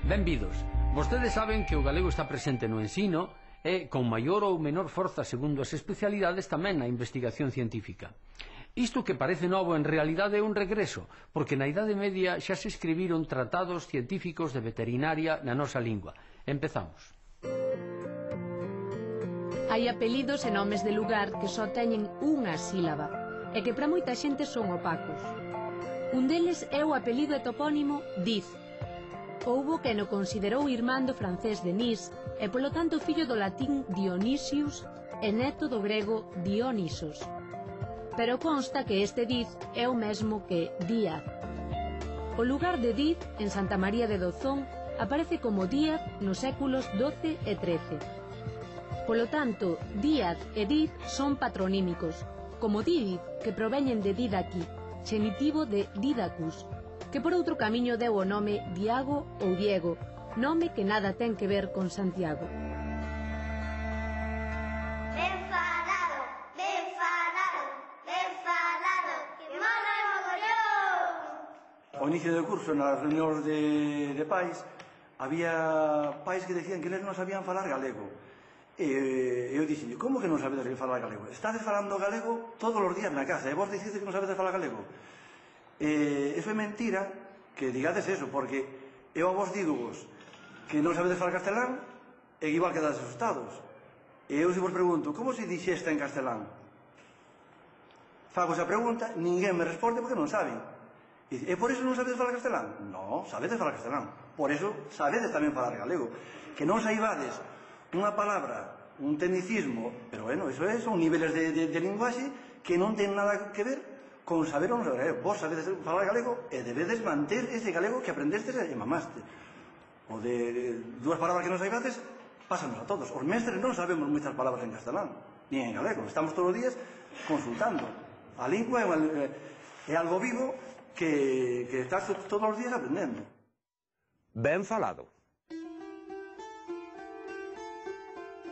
Benvidos. Vostedes saben que o galego está presente no ensino e, con maior ou menor forza segundo as especialidades, tamén na investigación científica. Isto que parece novo en realidade é un regreso, porque na Idade Media xa se escribiron tratados científicos de veterinaria na nosa lingua. Empezamos. Hai apelidos e nomes de lugar que só teñen unha sílaba e que para moita xente son opacos. Un deles é o apelido e topónimo Diz. Houbo quen o considerou irmán do francés Denis e polo tanto fillo do latín Dionysius e neto do grego Dionisos. Pero consta que este Diz é o mesmo que Díaz. O lugar de Diz, en Santa María de Dozón, aparece como Díaz nos séculos XII e XIII. Polo tanto, Díaz e Diz son patronímicos, como Dídiz, que proveñen de Didaqui, xenitivo de Didacus, que por outro camiño deu o nome Diago ou Diego, nome que nada ten que ver con Santiago. Ben falado, ben falado, ben falado, que mola o mogollón! Ao inicio do curso, nas reunións de pais, había pais que decían que eles non sabían falar galego. E eu dixen, como que non sabedes falar galego? Estades falando galego todos os días na casa, e vos dicides que non sabedes falar galego? Eso é mentira que digades eso, porque eu a vos digo-vos que non sabedes falar castelán e igual quedades asustados. E eu se vos pregunto, como se dixesta en castelán? Fago esa pregunta, ninguén me responde porque non saben. E por iso non sabedes falar castelán? Non, sabedes falar castelán. Por iso sabedes tamén falar galego. Que non saibades unha palabra, un tecnicismo, pero bueno, eso son niveles de linguaxe que non ten nada que ver con saber ou non saber galego. Vos sabedes falar galego e debedes manter ese galego que aprendestes e mamaste. O de dúas palabras que non saibades, pásanos a todos. Os mestres non sabemos moitas palabras en castelán, ni en galego. Estamos todos os días consultando. A lingua é algo vivo que estás todos os días aprendendo. Ben falado.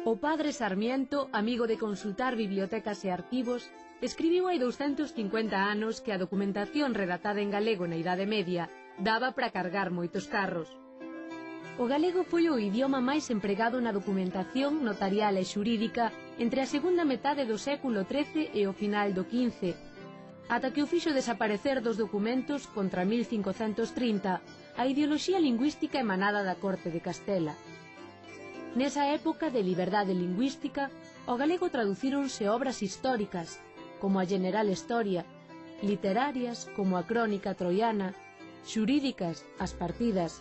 O padre Sarmiento, amigo de consultar bibliotecas e arquivos, escribiu hai 250 anos que a documentación redactada en galego na Idade Media daba para cargar moitos carros. O galego foi o idioma máis empregado na documentación notarial e xurídica entre a segunda metade do século XIII e o final do XV, ata que o fixo desaparecer dos documentos contra 1530 a ideoloxía lingüística emanada da corte de Castela. Nesa época de liberdade lingüística, ao galego traducíronse obras históricas, como a General Historia, literarias, como a Crónica Troiana, xurídicas, as Partidas,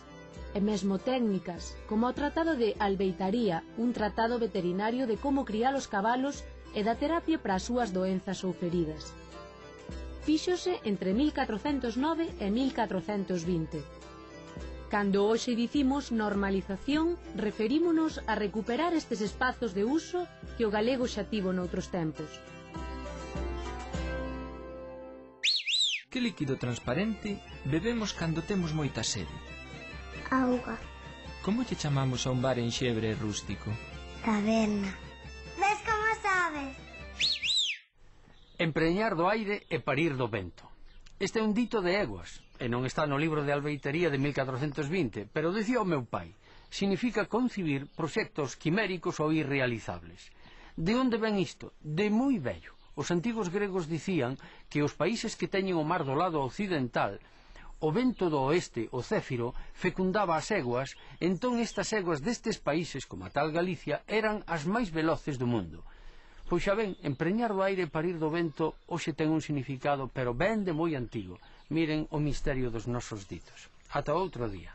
e mesmo técnicas, como o Tratado de Albeitaría, un tratado veterinario de como criar os cabalos e da terapia para as súas doenzas ou feridas. Fíxose entre 1409 e 1420. Cando hoxe dicimos normalización, referímonos a recuperar estes espazos de uso que o galego xa tivo noutros tempos. Que líquido transparente bebemos cando temos moita sede? Auga. Como lle chamamos a un bar en Xebre rústico? Taberna. Ves como sabes? Empreñar do aire e parir do vento. Este é un dito de Eguas, e non está no libro de Albeitaría de 1420, pero dicía o meu pai, significa concibir proxectos quiméricos ou irrealizables. De onde ven isto? De moi vello. Os antigos gregos dicían que os países que teñen o mar do lado occidental, o vento do oeste, o céfiro, fecundaba as eguas, entón estas eguas destes países, como a tal Galicia, eran as máis veloces do mundo. Pois xa ben, empreñar do aire e parir do vento hoxe ten un significado, pero ben de moi antigo. Miren o misterio dos nosos ditos. Ata outro día.